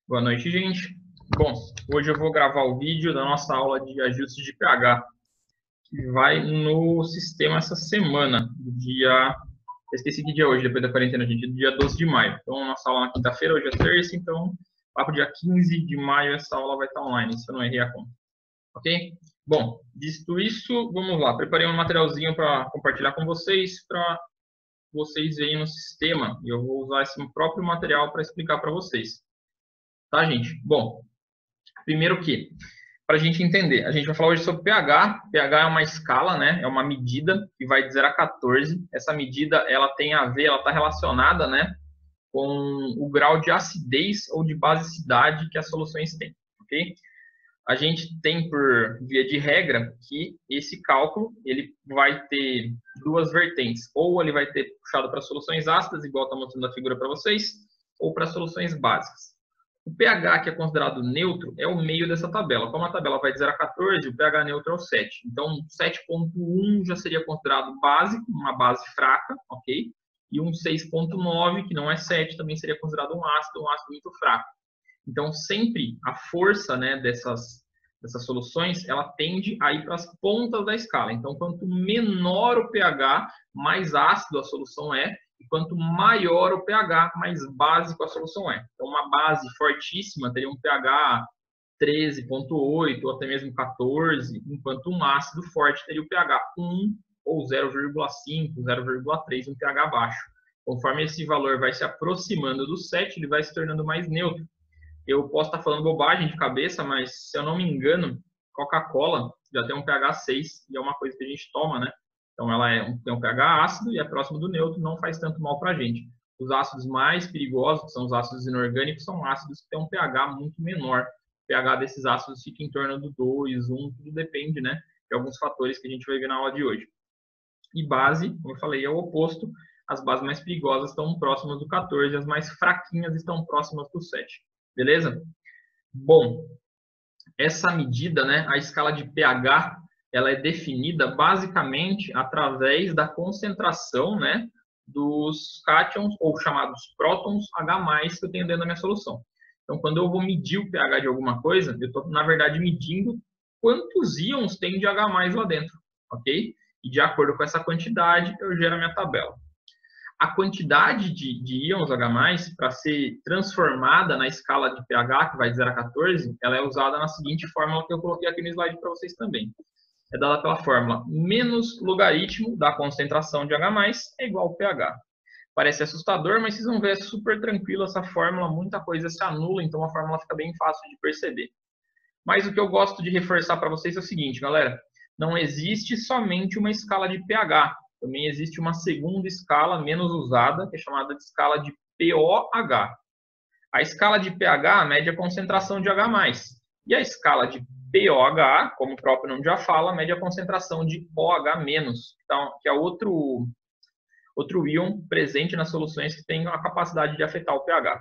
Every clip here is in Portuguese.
Boa noite, gente. Bom, hoje eu vou gravar o vídeo da nossa aula de ajuste de pH, que vai no sistema essa semana, do dia... Eu esqueci que dia é hoje, depois da quarentena, gente, do dia 12 de maio. Então, nossa aula na quinta-feira, hoje é terça, então, lá para o dia 15 de maio, essa aula vai estar online, se eu não errei a conta. Ok? Bom, visto isso, vamos lá. Preparei um materialzinho para compartilhar com vocês, para vocês verem no sistema. E eu vou usar esse próprio material para explicar para vocês. Tá, gente? Bom, primeiro que, para a gente entender, a gente vai falar hoje sobre pH. pH é uma escala, né? É uma medida que vai de 0 a 14. Essa medida, ela tem a ver, ela está relacionada, né, com o grau de acidez ou de basicidade que as soluções têm, ok? A gente tem, por via de regra, que esse cálculo ele vai ter duas vertentes. Ou ele vai ter puxado para soluções ácidas, igual está mostrando a figura para vocês, ou para soluções básicas. O pH, que é considerado neutro, é o meio dessa tabela. Como a tabela vai de 0 a 14, o pH neutro é o 7. Então, 7,1 já seria considerado básico, uma base fraca, ok? E um 6,9, que não é 7, também seria considerado um ácido muito fraco. Então, sempre a força, né, dessas soluções, ela tende a ir para as pontas da escala. Então, quanto menor o pH, mais ácido a solução é, e quanto maior o pH, mais básico a solução é. Então, uma base fortíssima teria um pH 13,8 ou até mesmo 14, enquanto um ácido forte teria o pH 1 ou 0,5, 0,3, um pH baixo. Conforme esse valor vai se aproximando do 7, ele vai se tornando mais neutro. Eu posso estar falando bobagem de cabeça, mas se eu não me engano, Coca-Cola já tem um pH 6 e é uma coisa que a gente toma, né? Então ela tem um pH ácido e é próximo do neutro, não faz tanto mal para a gente. Os ácidos mais perigosos, que são os ácidos inorgânicos, são ácidos que têm um pH muito menor. O pH desses ácidos fica em torno do 2, 1, tudo depende, né, de alguns fatores que a gente vai ver na aula de hoje. E base, como eu falei, é o oposto. As bases mais perigosas estão próximas do 14, as mais fraquinhas estão próximas do 7. Beleza? Bom, essa medida, né, a escala de pH, ela é definida basicamente através da concentração, né, dos cátions, ou chamados prótons H+, que eu tenho dentro da minha solução. Então, quando eu vou medir o pH de alguma coisa, eu estou, na verdade, medindo quantos íons tem de H+ lá dentro, ok? E de acordo com essa quantidade, eu gero a minha tabela. A quantidade de íons H+, para ser transformada na escala de pH, que vai de 0 a 14, ela é usada na seguinte fórmula que eu coloquei aqui no slide para vocês também. É dada pela fórmula menos logaritmo da concentração de H+, é igual ao pH. Parece assustador, mas vocês vão ver, é super tranquilo essa fórmula, muita coisa se anula, então a fórmula fica bem fácil de perceber. Mas o que eu gosto de reforçar para vocês é o seguinte, galera, não existe somente uma escala de pH, também existe uma segunda escala menos usada, que é chamada de escala de POH. A escala de pH mede a concentração de H+. E a escala de POH, como o próprio nome já fala, mede a concentração de OH-, então, que é outro íon presente nas soluções que tem a capacidade de afetar o pH.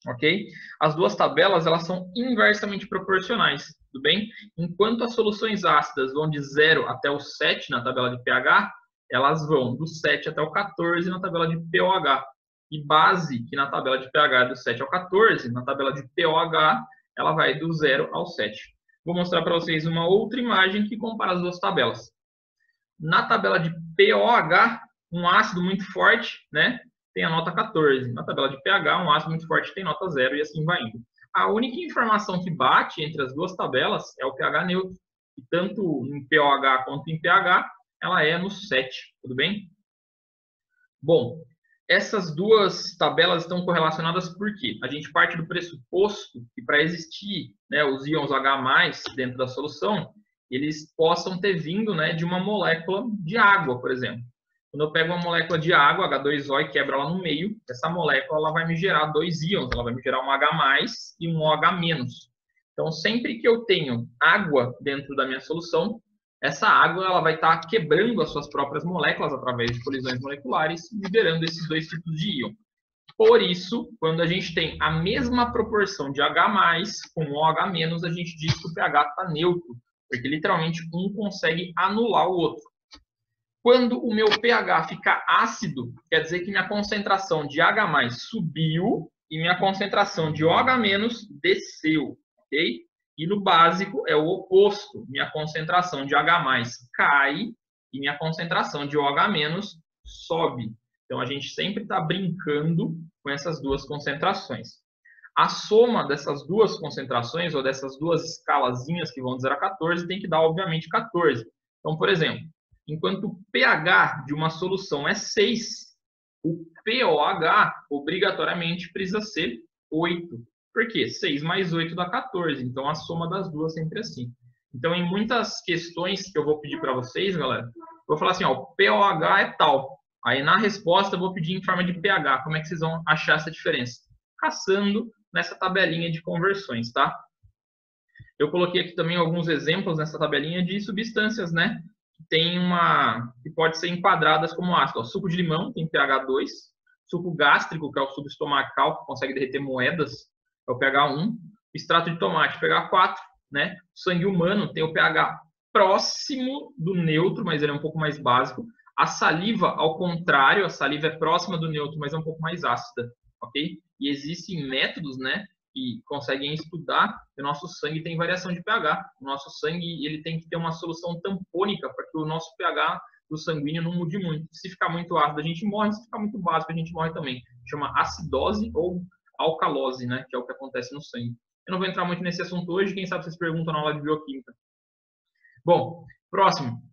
Ok? As duas tabelas, elas são inversamente proporcionais, tudo bem? Enquanto as soluções ácidas vão de 0 até o 7 na tabela de pH, elas vão do 7 até o 14 na tabela de POH. E base, que na tabela de pH é do 7 ao 14, na tabela de POH, ela vai do 0 ao 7. Vou mostrar para vocês uma outra imagem que compara as duas tabelas. Na tabela de POH, um ácido muito forte, né, tem a nota 14. Na tabela de pH, um ácido muito forte tem nota 0 e assim vai indo. A única informação que bate entre as duas tabelas é o pH neutro. E tanto em POH quanto em pH, ela é no 7, tudo bem? Bom, essas duas tabelas estão correlacionadas porque a gente parte do pressuposto que para existir, né, os íons H+ dentro da solução, eles possam ter vindo, né, de uma molécula de água, por exemplo. Quando eu pego uma molécula de água, H2O, e quebro ela no meio, essa molécula ela vai me gerar dois íons, ela vai me gerar um H+ e um OH-. Então, sempre que eu tenho água dentro da minha solução, essa água ela vai estar quebrando as suas próprias moléculas através de colisões moleculares, liberando esses dois tipos de íon. Por isso, quando a gente tem a mesma proporção de H+ com OH-, a gente diz que o pH está neutro, porque literalmente um consegue anular o outro. Quando o meu pH fica ácido, quer dizer que minha concentração de H+ subiu e minha concentração de OH- desceu, ok? E no básico é o oposto. Minha concentração de H+ cai e minha concentração de OH- sobe. Então, a gente sempre está brincando com essas duas concentrações. A soma dessas duas concentrações, ou dessas duas escalazinhas que vão de 0 a 14, tem que dar, obviamente, 14. Então, por exemplo, enquanto o pH de uma solução é 6, o pOH obrigatoriamente precisa ser 8. Por quê? 6 mais 8 dá 14. Então, a soma das duas é sempre assim. Então, em muitas questões que eu vou pedir para vocês, galera, eu vou falar assim, ó, o pOH é tal. Aí, na resposta, eu vou pedir em forma de pH. Como é que vocês vão achar essa diferença? Caçando nessa tabelinha de conversões, tá? Eu coloquei aqui também alguns exemplos nessa tabelinha de substâncias, né? Que pode ser enquadradas como ácido. Ó, suco de limão tem pH 2, suco gástrico, que é o subestomacal, que consegue derreter moedas, é o pH 1, extrato de tomate, pH 4, né? Sangue humano tem o pH próximo do neutro, mas ele é um pouco mais básico. A saliva, ao contrário, a saliva é próxima do neutro, mas é um pouco mais ácida, ok? E existem métodos, né, que conseguem estudar que o nosso sangue tem variação de pH. O nosso sangue ele tem que ter uma solução tampônica para que o nosso pH do sanguíneo não mude muito. Se ficar muito ácido, a gente morre. Se ficar muito básico, a gente morre também. Chama acidose ou alcalose, né, que é o que acontece no sangue. Eu não vou entrar muito nesse assunto hoje. Quem sabe vocês perguntam na aula de bioquímica. Bom, próximo.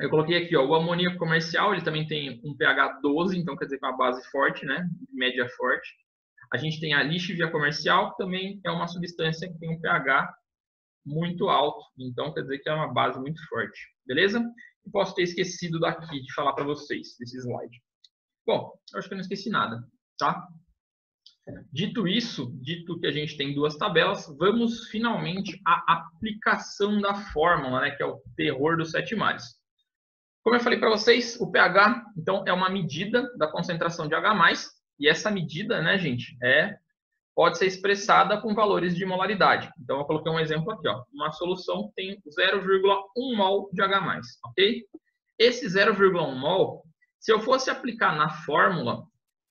Eu coloquei aqui, ó, o amoníaco comercial, ele também tem um pH 12, então quer dizer que é uma base forte, né, média forte. A gente tem a lixívia comercial, que também é uma substância que tem um pH muito alto, então quer dizer que é uma base muito forte, beleza? Eu posso ter esquecido daqui de falar para vocês, desse slide. Bom, eu acho que eu não esqueci nada, tá? Dito isso, dito que a gente tem duas tabelas, vamos finalmente à aplicação da fórmula, né, que é o terror dos 7 mares. Como eu falei para vocês, o pH, então, é uma medida da concentração de H+, e essa medida, né, gente, pode ser expressada com valores de molaridade. Então, eu coloquei um exemplo aqui, ó. Uma solução tem 0,1 mol de H+, ok? Esse 0,1 mol, se eu fosse aplicar na fórmula,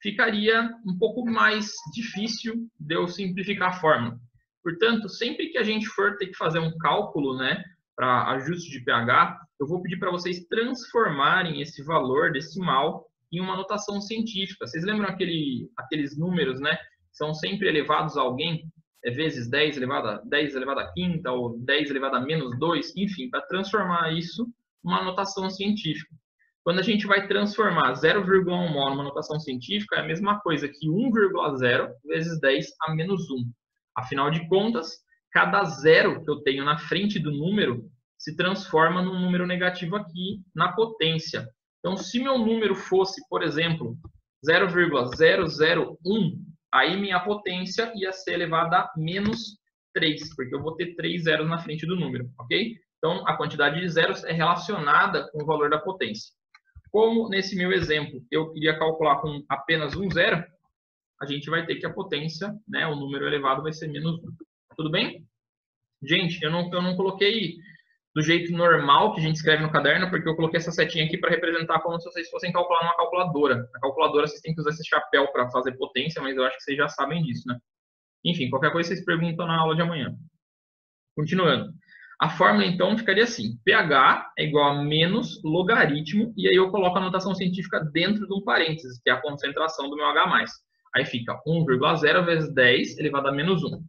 ficaria um pouco mais difícil de eu simplificar a fórmula. Portanto, sempre que a gente for ter que fazer um cálculo, né, para ajuste de pH, eu vou pedir para vocês transformarem esse valor decimal em uma notação científica. Vocês lembram aqueles números, né? São sempre elevados a alguém, vezes 10 elevado a quinta, ou 10 elevado a menos 2, enfim, para transformar isso numa notação científica. Quando a gente vai transformar 0,1 mol numa notação científica, é a mesma coisa que 1,0 vezes 10 a menos 1. Afinal de contas, cada zero que eu tenho na frente do número se transforma num número negativo aqui na potência. Então, se meu número fosse, por exemplo, 0,001, aí minha potência ia ser elevada a menos 3, porque eu vou ter 3 zeros na frente do número, ok? Então, a quantidade de zeros é relacionada com o valor da potência. Como nesse meu exemplo eu queria calcular com apenas um zero, a gente vai ter que a potência, né, o número elevado vai ser menos 1. Tudo bem? Gente, eu não coloquei do jeito normal que a gente escreve no caderno, porque eu coloquei essa setinha aqui para representar como se vocês fossem calcular numa calculadora. Na calculadora vocês têm que usar esse chapéu para fazer potência, mas eu acho que vocês já sabem disso, né? Enfim, qualquer coisa vocês perguntam na aula de amanhã. Continuando. A fórmula, então, ficaria assim. pH é igual a menos logaritmo, e aí eu coloco a notação científica dentro de um parênteses, que é a concentração do meu H+. Aí fica 1,0 vezes 10 elevado a menos 1.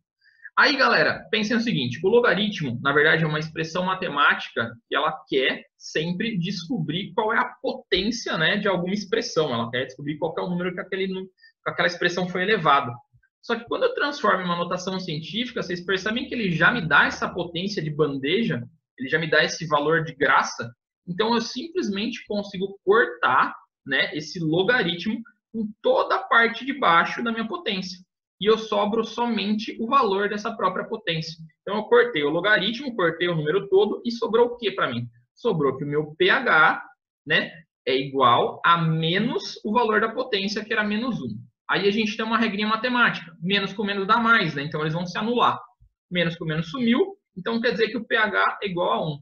Aí, galera, pensem o seguinte, o logaritmo, na verdade, é uma expressão matemática que ela quer sempre descobrir qual é a potência, né, de alguma expressão. Ela quer descobrir qual é o número que aquela expressão foi elevado. Só que quando eu transformo em uma notação científica, vocês percebem que ele já me dá essa potência de bandeja, ele já me dá esse valor de graça. Então, eu simplesmente consigo cortar, né, esse logaritmo em toda a parte de baixo da minha potência. E eu sobro somente o valor dessa própria potência. Então, eu cortei o logaritmo, cortei o número todo e sobrou o que para mim? Sobrou que o meu pH, né, é igual a menos o valor da potência, que era menos 1. Aí a gente tem uma regrinha matemática. Menos com menos dá mais, né? Então, eles vão se anular. Menos com menos sumiu, então quer dizer que o pH é igual a 1.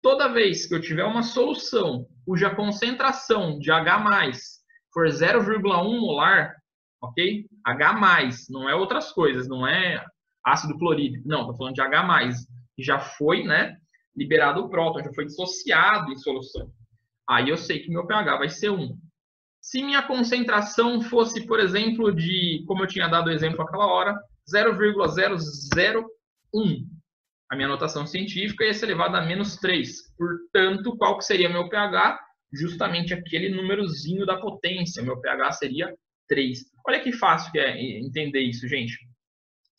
Toda vez que eu tiver uma solução cuja concentração de H+ for 0,1 molar, ok? H+, não é outras coisas, não é ácido clorídrico, não, estou falando de H+, que já foi, né, liberado o próton, já foi dissociado em solução. Aí eu sei que meu pH vai ser 1. Se minha concentração fosse, por exemplo, de, como eu tinha dado o exemplo aquela hora, 0,001, a minha notação científica ia ser elevada a -3. Portanto, qual que seria meu pH? Justamente aquele númerozinho da potência. Meu pH seria 3. Olha que fácil que é entender isso, gente.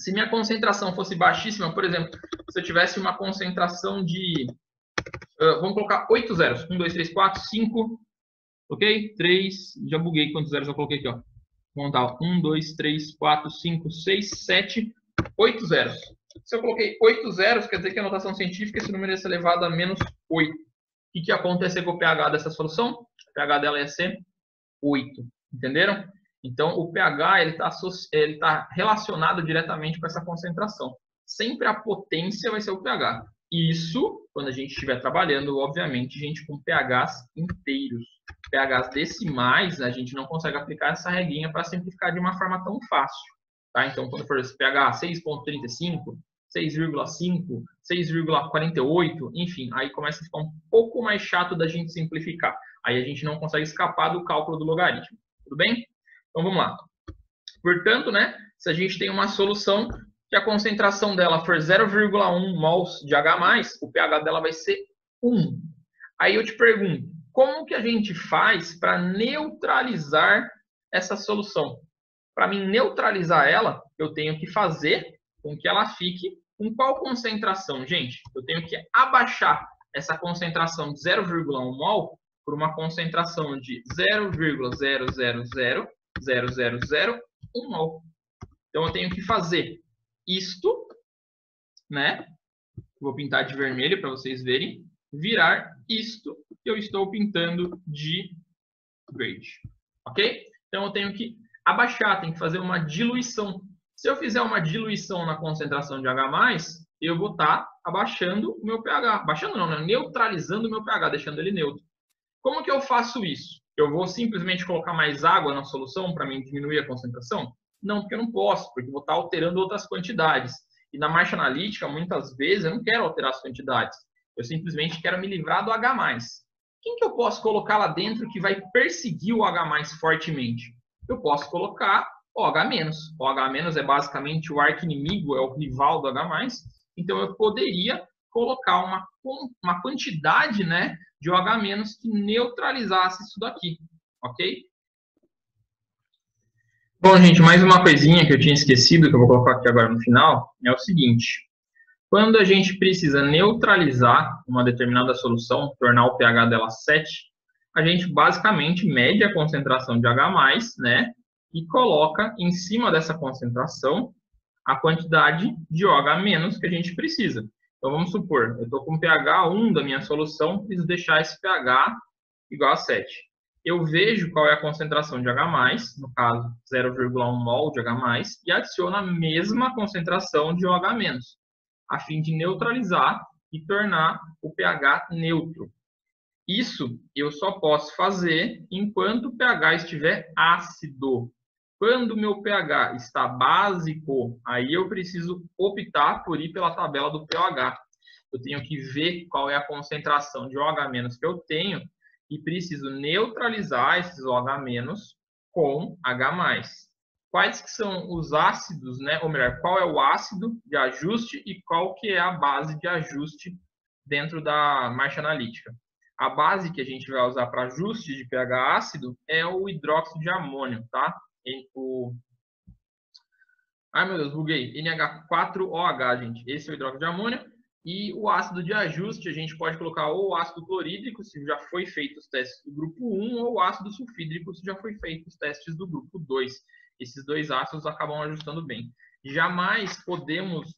Se minha concentração fosse baixíssima, por exemplo, se eu tivesse uma concentração de... vamos colocar 8 zeros. 1, 2, 3, 4, 5... Ok? 3... Já buguei quantos zeros eu coloquei aqui, ó. Vamos montar. 1, 2, 3, 4, 5, 6, 7, 8 zeros. Se eu coloquei 8 zeros, quer dizer que a notação científica, esse número ia ser elevado a -8. O que ia acontecer com o pH dessa solução? O pH dela ia ser 8. Entenderam? Então, o pH ele tá relacionado diretamente com essa concentração. Sempre a potência vai ser o pH. Isso, quando a gente estiver trabalhando, obviamente, gente com pHs inteiros. pHs decimais, a gente não consegue aplicar essa regrinha para simplificar de uma forma tão fácil. Tá? Então, quando for esse pH 6,35, 6,5, 6,48, enfim, aí começa a ficar um pouco mais chato da gente simplificar. Aí a gente não consegue escapar do cálculo do logaritmo. Tudo bem? Então vamos lá. Portanto, né, se a gente tem uma solução que a concentração dela for 0,1 mols de H+, o pH dela vai ser 1. Aí eu te pergunto, como que a gente faz para neutralizar essa solução? Para mim neutralizar ela, eu tenho que fazer com que ela fique com qual concentração, gente? Eu tenho que abaixar essa concentração de 0,1 mol por uma concentração de 0,000001 mol. Então, eu tenho que fazer isto, né? Vou pintar de vermelho para vocês verem. Virar isto que eu estou pintando de verde. Ok? Então, eu tenho que abaixar, tenho que fazer uma diluição. Se eu fizer uma diluição na concentração de H+, eu vou estar abaixando o meu pH. Abaixando não, né? Neutralizando o meu pH, deixando ele neutro. Como que eu faço isso? Eu vou simplesmente colocar mais água na solução para mim diminuir a concentração? Não, porque eu não posso, porque eu vou estar alterando outras quantidades. E na marcha analítica, muitas vezes, eu não quero alterar as quantidades. Eu simplesmente quero me livrar do H+. Quem que eu posso colocar lá dentro que vai perseguir o H+ fortemente? Eu posso colocar OH-. O OH- é basicamente o arqui-inimigo, é o rival do H+. Então, eu poderia colocar uma quantidade, né, de OH- que neutralizasse isso daqui, ok? Bom, gente, mais uma coisinha que eu tinha esquecido, que eu vou colocar aqui agora no final, é o seguinte. Quando a gente precisa neutralizar uma determinada solução, tornar o pH dela 7, a gente basicamente mede a concentração de H+, né, e coloca em cima dessa concentração a quantidade de OH- que a gente precisa. Então, vamos supor, eu estou com pH 1 da minha solução, preciso deixar esse pH igual a 7. Eu vejo qual é a concentração de H+, no caso 0,1 mol de H+, e adiciono a mesma concentração de OH-, a fim de neutralizar e tornar o pH neutro. Isso eu só posso fazer enquanto o pH estiver ácido. Quando o meu pH está básico, aí eu preciso optar por ir pela tabela do pH. Eu tenho que ver qual é a concentração de OH- que eu tenho e preciso neutralizar esses OH- com H+. Quais que são os ácidos, né? Ou melhor, qual é o ácido de ajuste e qual que é a base de ajuste dentro da marcha analítica? A base que a gente vai usar para ajuste de pH ácido é o hidróxido de amônio, tá? Ai, meu Deus, buguei. NH4OH, gente. Esse é o hidróxido de amônio. E o ácido de ajuste, a gente pode colocar ou o ácido clorídrico, se já foi feito os testes do grupo 1, ou o ácido sulfídrico, se já foi feito os testes do grupo 2. Esses dois ácidos acabam ajustando bem. Jamais podemos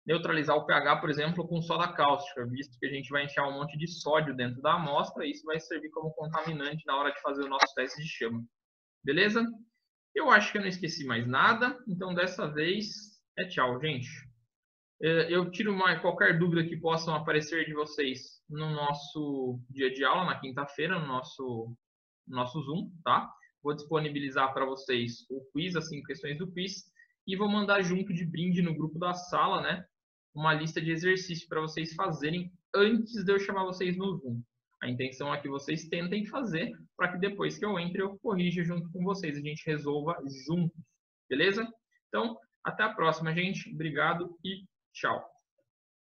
neutralizar o pH, por exemplo, com soda cáustica, visto que a gente vai enfiar um monte de sódio dentro da amostra e isso vai servir como contaminante na hora de fazer o nosso teste de chama. Beleza? Eu acho que eu não esqueci mais nada, então dessa vez é tchau, gente. Eu tiro qualquer dúvida que possam aparecer de vocês no nosso dia de aula, na quinta-feira, no nosso Zoom, tá? vou disponibilizar para vocês o quiz, as 5 questões do quiz, e vou mandar junto de brinde no grupo da sala, né, uma lista de exercícios para vocês fazerem antes de eu chamar vocês no Zoom. A intenção é que vocês tentem fazer para que depois que eu entre eu corrija junto com vocês, a gente resolva juntos, beleza? Então, até a próxima, gente. Obrigado e tchau.